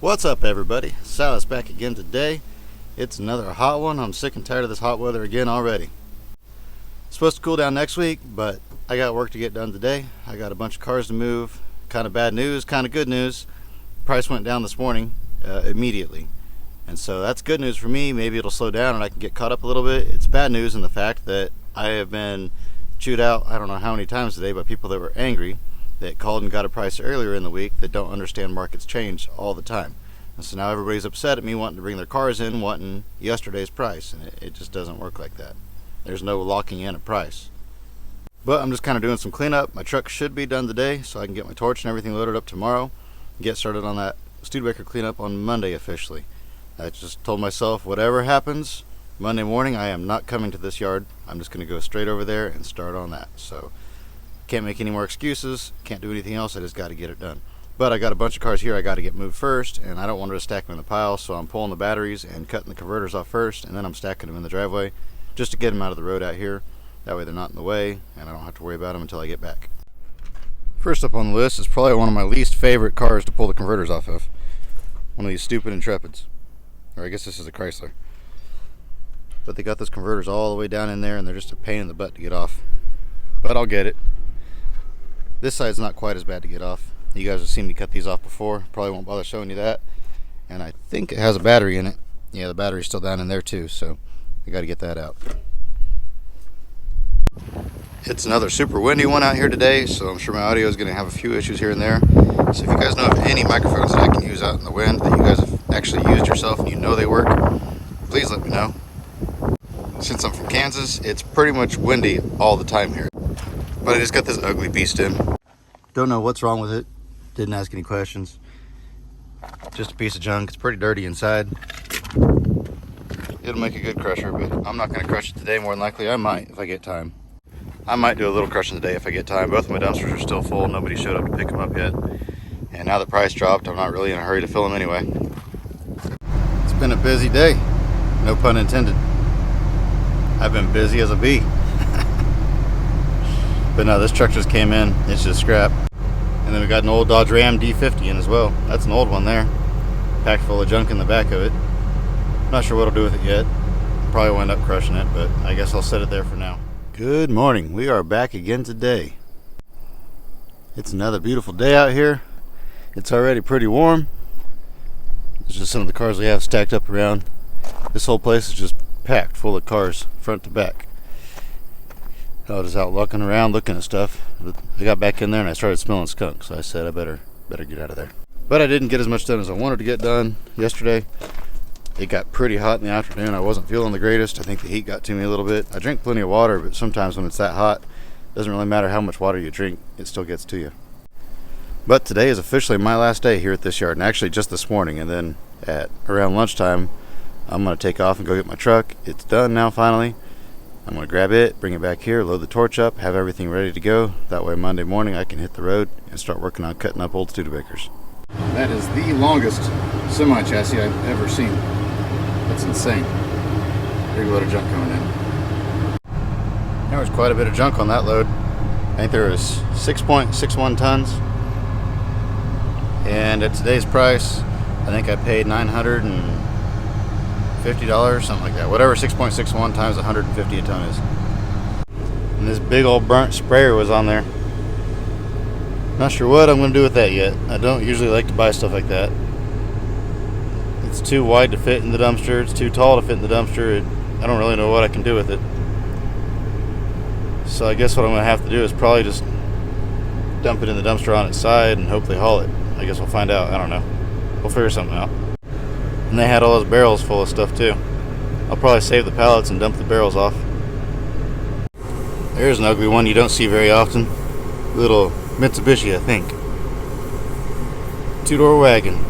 What's up, everybody? Silas back again today. It's another hot one. I'm sick and tired of this hot weather again already. It's supposed to cool down next week, but I got work to get done today. I got a bunch of cars to move. Kind of bad news, kind of good news. Price went down this morning immediately. And so that's good news for me. Maybe it'll slow down and I can get caught up a little bit. It's bad news in the fact that I have been chewed out I don't know how many times today by people that were angry that called and got a price earlier in the week that don't understand markets change all the time. And so now everybody's upset at me wanting to bring their cars in, wanting yesterday's price, and it just doesn't work like that. There's no locking in a price. But I'm just kind of doing some cleanup. My truck should be done today, so I can get my torch and everything loaded up tomorrow and get started on that Studebaker cleanup on Monday officially. I just told myself, whatever happens, Monday morning I am not coming to this yard. I'm just going to go straight over there and start on that. So can't make any more excuses, can't do anything else, I just got to get it done. But I got a bunch of cars here I got to get moved first, and I don't want to stack them in the pile, so I'm pulling the batteries and cutting the converters off first, and then I'm stacking them in the driveway just to get them out of the road out here. That way they're not in the way, and I don't have to worry about them until I get back. First up on the list is probably one of my least favorite cars to pull the converters off of. One of these stupid Intrepids. Or I guess this is a Chrysler. But they got those converters all the way down in there, and they're just a pain in the butt to get off. But I'll get it. This side's not quite as bad to get off. You guys have seen me cut these off before. Probably won't bother showing you that. And I think it has a battery in it. Yeah, the battery's still down in there too, so I got to get that out. It's another super windy one out here today, so I'm sure my audio is going to have a few issues here and there. So if you guys know of any microphones that I can use out in the wind that you guys have actually used yourself and you know they work, please let me know. Since I'm from Kansas, it's pretty much windy all the time here. But I just got this ugly beast in. Don't know what's wrong with it. Didn't ask any questions. Just a piece of junk. It's pretty dirty inside. It'll make a good crusher, but I'm not going to crush it today. More than likely I might if I get time. I might do a little crushing today if I get time. Both of my dumpsters are still full. Nobody showed up to pick them up yet. And now the price dropped, I'm not really in a hurry to fill them anyway. It's been a busy day. No pun intended. I've been busy as a bee. But no, this truck just came in. It's just scrap. And then we got an old Dodge Ram D50 in as well. That's an old one there. Packed full of junk in the back of it. Not sure what I'll do with it yet. Probably will end up crushing it, but I guess I'll set it there for now. Good morning. We are back again today. It's another beautiful day out here. It's already pretty warm. It's just some of the cars we have stacked up around. This whole place is just packed full of cars, front to back. I was just out looking around, looking at stuff. I got back in there and I started smelling skunk, so I said I better get out of there. But I didn't get as much done as I wanted to get done yesterday. It got pretty hot in the afternoon. I wasn't feeling the greatest. I think the heat got to me a little bit. I drink plenty of water, but sometimes when it's that hot, it doesn't really matter how much water you drink, it still gets to you. But today is officially my last day here at this yard, and actually just this morning, and then at around lunchtime, I'm going to take off and go get my truck. It's done now finally. I'm going to grab it, bring it back here, load the torch up, have everything ready to go. That way Monday morning I can hit the road and start working on cutting up old Studebakers. That is the longest semi-chassis I've ever seen. That's insane. Big load of junk coming in. There was quite a bit of junk on that load. I think there was 6.61 tons. And at today's price, I think I paid $950, something like that. Whatever 6.61 times 150 a ton is. And this big old burnt sprayer was on there. Not sure what I'm going to do with that yet. I don't usually like to buy stuff like that. It's too wide to fit in the dumpster. It's too tall to fit in the dumpster. I don't really know what I can do with it. So I guess what I'm going to have to do is probably just dump it in the dumpster on its side and hope they haul it. I guess we'll find out. I don't know. We'll figure something out. And they had all those barrels full of stuff too. I'll probably save the pallets and dump the barrels off. There's an ugly one you don't see very often. Little Mitsubishi, I think. Two-door wagon.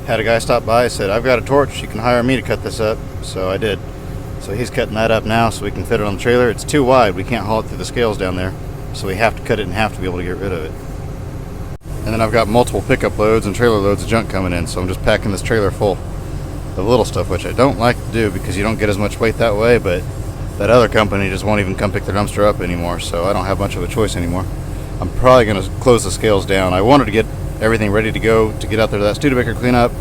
Had a guy stop by, said, I've got a torch, you can hire me to cut this up. So I did. So he's cutting that up now so we can fit it on the trailer. It's too wide, we can't haul it through the scales down there. So we have to cut it in half to be able to get rid of it. And then I've got multiple pickup loads and trailer loads of junk coming in, so I'm just packing this trailer full of little stuff, which I don't like to do because you don't get as much weight that way, but that other company just won't even come pick their dumpster up anymore, so I don't have much of a choice anymore. I'm probably going to close the scales down. I wanted to get everything ready to go to get out there to that Studebaker cleanup,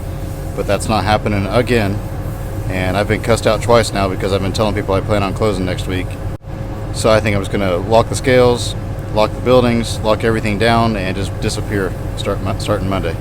but that's not happening again. And I've been cussed out twice now because I've been telling people I plan on closing next week. So I think I'm just going to lock the scales, lock the buildings, lock everything down, and just disappear starting Monday.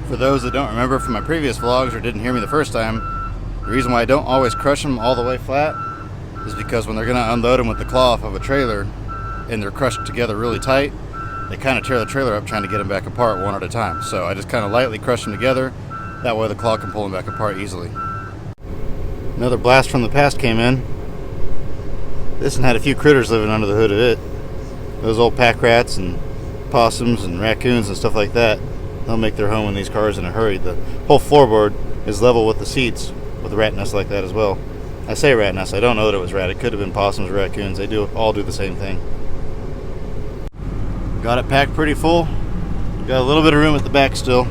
For those that don't remember from my previous vlogs or didn't hear me the first time, the reason why I don't always crush them all the way flat is because when they're going to unload them with the claw off of a trailer and they're crushed together really tight, they kind of tear the trailer up trying to get them back apart one at a time. So I just kind of lightly crush them together, that way the claw can pull them back apart easily. Another blast from the past came in. This one had a few critters living under the hood of it. Those old pack rats and possums and raccoons and stuff like that. They'll make their home in these cars in a hurry. The whole floorboard is level with the seats with rat nests like that as well. I say rat nest, I don't know that it was rat. It could have been possums or raccoons. They all do the same thing. Got it packed pretty full. Got a little bit of room at the back still.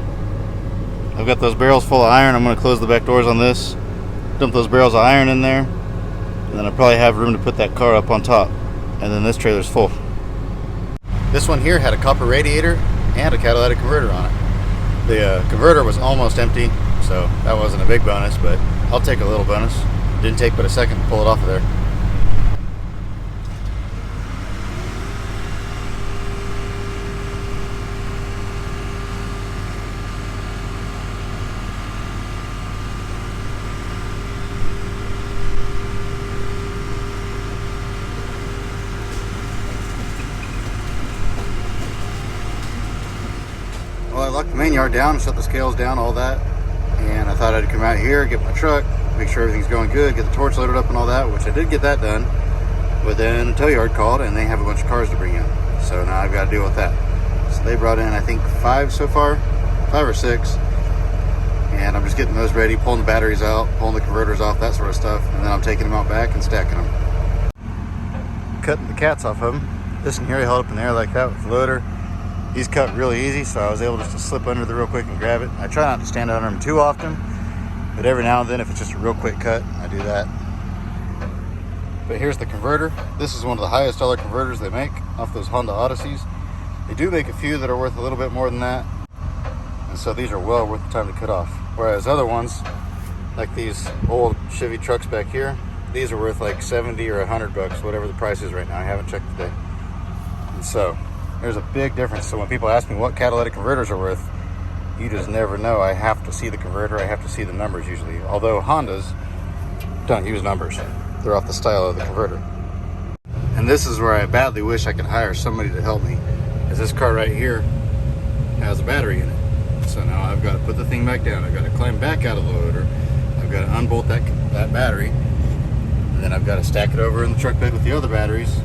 I've got those barrels full of iron. I'm going to close the back doors on this, dump those barrels of iron in there, and then I'll probably have room to put that car up on top. And then this trailer's full. This one here had a copper radiator and a catalytic converter on it. The converter was almost empty, so that wasn't a big bonus, but I'll take a little bonus. Didn't take but a second to pull it off of there. Well, I locked the main yard down, shut the scales down, all that, and I thought I'd come out here, get my truck, make sure everything's going good, get the torch loaded up and all that, which I did get that done. But then the tow yard called and they have a bunch of cars to bring in, so now I've got to deal with that. So they brought in, I think, 5 so far, 5 or 6, and I'm just getting those ready, pulling the batteries out, pulling the converters off, that sort of stuff, and then I'm taking them out back and stacking them. Cutting the cats off of them. This one here I held up in the air like that with the loader. He's cut really easy, so I was able just to slip under there real quick and grab it. I try not to stand under him too often, but every now and then, if it's just a real quick cut, I do that. But here's the converter. This is one of the highest dollar converters they make off those Honda Odysseys. They do make a few that are worth a little bit more than that, and so these are well worth the time to cut off. Whereas other ones, like these old Chevy trucks back here, these are worth like 70 or 100 bucks, whatever the price is right now. I haven't checked today. And so there's a big difference. So when people ask me what catalytic converters are worth, you just never know. I have to see the converter. I have to see the numbers usually. Although Hondas don't use numbers. They're off the style of the converter. And this is where I badly wish I could hire somebody to help me. Because this car right here has a battery in it. So now I've got to put the thing back down. I've got to climb back out of the loader. I've got to unbolt that battery. And then I've got to stack it over in the truck bed with the other batteries.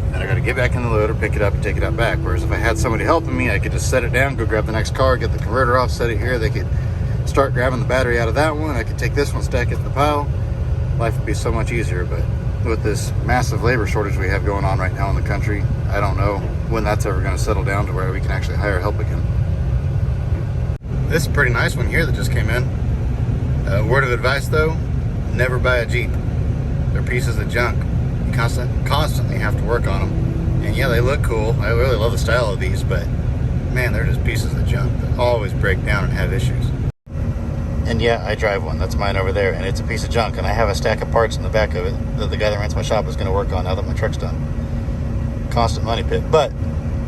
And I got to get back in the loader, pick it up, and take it out back. Whereas if I had somebody helping me, I could just set it down, go grab the next car, get the converter off, set it here. They could start grabbing the battery out of that one. I could take this one, stack it in the pile. Life would be so much easier. But with this massive labor shortage we have going on right now in the country, I don't know when that's ever going to settle down to where we can actually hire help again. This is a pretty nice one here that just came in. Word of advice though, never buy a Jeep. They're pieces of junk. You constantly have to work on them. And yeah, they look cool. I really love the style of these, but man, they're just pieces of junk that always break down and have issues. And yeah, I drive one. That's mine over there, and it's a piece of junk. And I have a stack of parts in the back of it that the guy that rents my shop is going to work on now that my truck's done. Constant money pit. But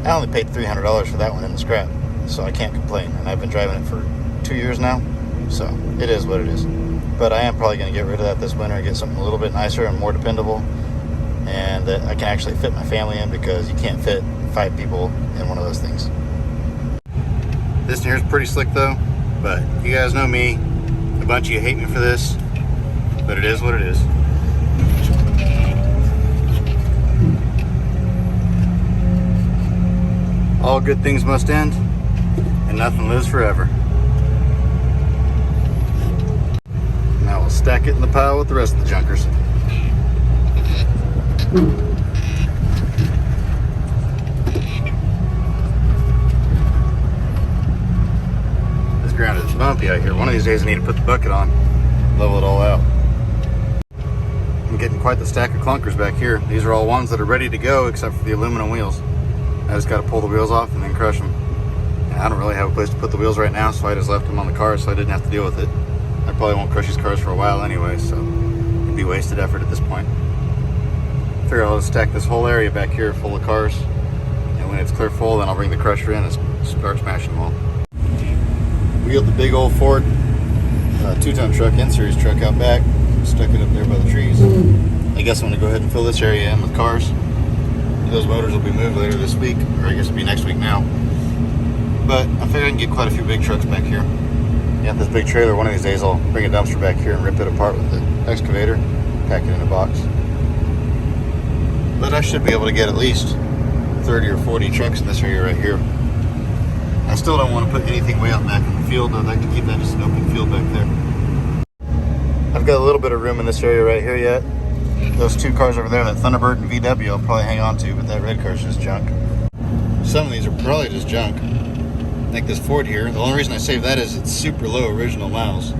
I only paid $300 for that one in the scrap, so I can't complain. And I've been driving it for 2 years now, so it is what it is. But I am probably going to get rid of that this winter and get something a little bit nicer and more dependable, and that I can actually fit my family in, because you can't fit 5 people in one of those things. This here is pretty slick though, but you guys know me. A bunch of you hate me for this, but it is what it is. All good things must end, and nothing lives forever. Now we'll stack it in the pile with the rest of the junkers. This ground is bumpy out here. One of these days I need to put the bucket on, level it all out. I'm getting quite the stack of clunkers back here. These are all ones that are ready to go except for the aluminum wheels. I just got to pull the wheels off and then crush them. And I don't really have a place to put the wheels right now, so I just left them on the car so I didn't have to deal with it. I probably won't crush these cars for a while anyway, so it'd be wasted effort at this point. I figure I'll just stack this whole area back here full of cars, and when it's clear full, then I'll bring the crusher in and start smashing them all. Wheeled the big old Ford 2-ton truck, N-Series truck out back, stuck it up there by the trees. I guess I'm going to go ahead and fill this area in with cars. Those motors will be moved later this week, or I guess it'll be next week now. But I figure I can get quite a few big trucks back here. Yeah, this big trailer, one of these days I'll bring a dumpster back here and rip it apart with the excavator, pack it in a box. But I should be able to get at least 30 or 40 trucks in this area right here. I still don't want to put anything way out back in the field. I'd like to keep that just an open field back there. I've got a little bit of room in this area right here yet. Those 2 cars over there, that Thunderbird and VW, I'll probably hang on to, but that red car's just junk. Some of these are probably just junk. Like this Ford here, the only reason I saved that is it's super low original miles.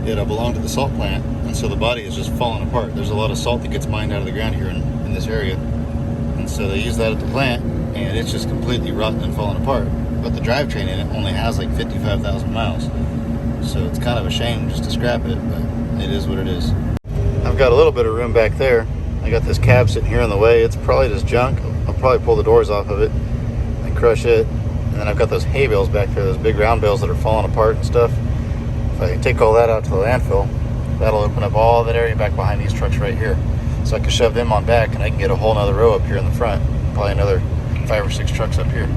It belonged to the salt plant, and so the body is just falling apart. There's a lot of salt that gets mined out of the ground here in this area. And so they use that at the plant, and it's just completely rotten and falling apart. But the drivetrain in it only has like 55,000 miles. So it's kind of a shame just to scrap it, but it is what it is. I've got a little bit of room back there. I got this cab sitting here in the way. It's probably just junk. I'll probably pull the doors off of it and crush it. And then I've got those hay bales back there, those big round bales that are falling apart and stuff. If I take all that out to the landfill, that'll open up all that area back behind these trucks right here. So I can shove them on back, and I can get a whole nother row up here in the front. Probably another 5 or 6 trucks up here.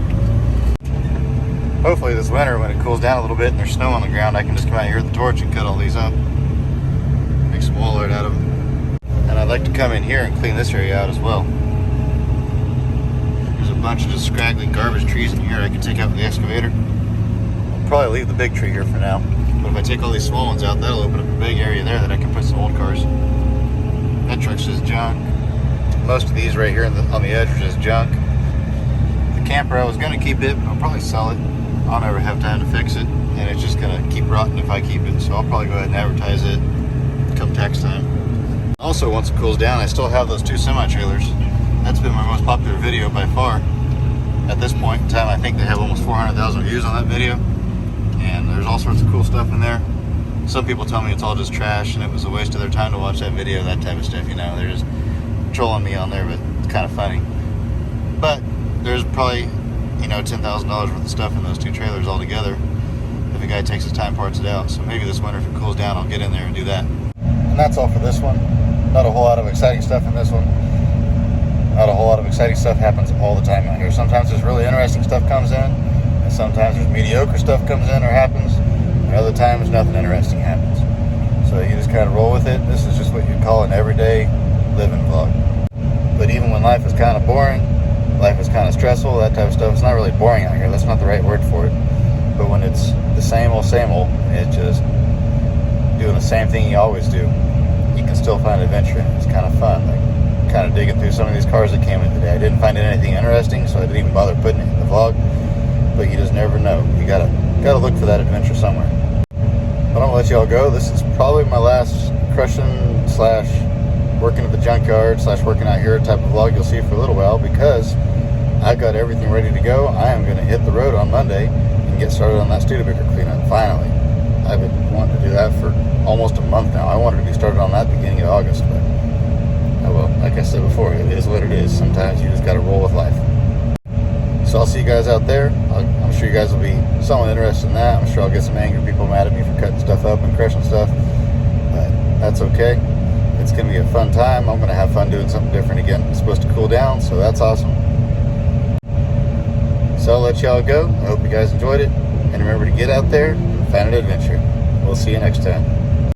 Hopefully this winter, when it cools down a little bit and there's snow on the ground, I can just come out here with the torch and cut all these up. Make some wall art out of them. And I'd like to come in here and clean this area out as well. There's a bunch of just scraggly garbage trees in here I can take out with the excavator. I'll probably leave the big tree here for now. But if I take all these small ones out, that'll open up a big area there that I can put some old cars. That truck's just junk. Most of these right here on the edge are just junk. The camper, I was going to keep it, but I'll probably sell it. I'll never have time to fix it, and it's just going to keep rotting if I keep it. So I'll probably go ahead and advertise it come tax time. Also, once it cools down, I still have those 2 semi-trailers. That's been my most popular video by far. At this point in time, I think they have almost 400,000 views on that video. And there's all sorts of cool stuff in there. Some people tell me it's all just trash and it was a waste of their time to watch that video, that type of stuff, you know. They're just trolling me on there, but it's kind of funny. But there's probably, you know, $10,000 worth of stuff in those 2 trailers altogether if a guy takes his time, parts it out. So maybe this winter, if it cools down, I'll get in there and do that. And that's all for this one. Not a whole lot of exciting stuff in this one. Not a whole lot of exciting stuff happens all the time out here. Sometimes there's really interesting stuff comes in, and sometimes there's mediocre stuff comes in or happens, and other times nothing interesting happens. So you just kind of roll with it. This is just what you'd call an everyday living vlog. But even when life is kind of boring, life is kind of stressful, that type of stuff, it's not really boring out here. That's not the right word for it. But when it's the same old, it's just doing the same thing you always do, you can still find adventure in it. It's kind of fun. Like kind of digging through some of these cars that came in today. I didn't find anything interesting, so I didn't even bother putting it in the vlog. But you just never know. You gotta look for that adventure somewhere. I'm gonna let y'all go. This is probably my last crushing slash working at the junkyard slash working out here type of vlog you'll see for a little while, because I've got everything ready to go. I am going to hit the road on Monday and get started on that Studebaker cleanup. Finally, I've been wanting to do that for almost a month now. I wanted to be started on that beginning of August, but well, like I said before, it is what it is. Sometimes you just got to roll with life. So I'll see you guys out there. I'm sure you guys will be somewhat interested in that. I'm sure I'll get some angry people mad at me for cutting stuff up and crushing stuff, but that's okay. It's going to be a fun time. I'm going to have fun doing something different again. It's supposed to cool down, so that's awesome. So I'll let y'all go. I hope you guys enjoyed it. And remember to get out there and find an adventure. We'll see you next time.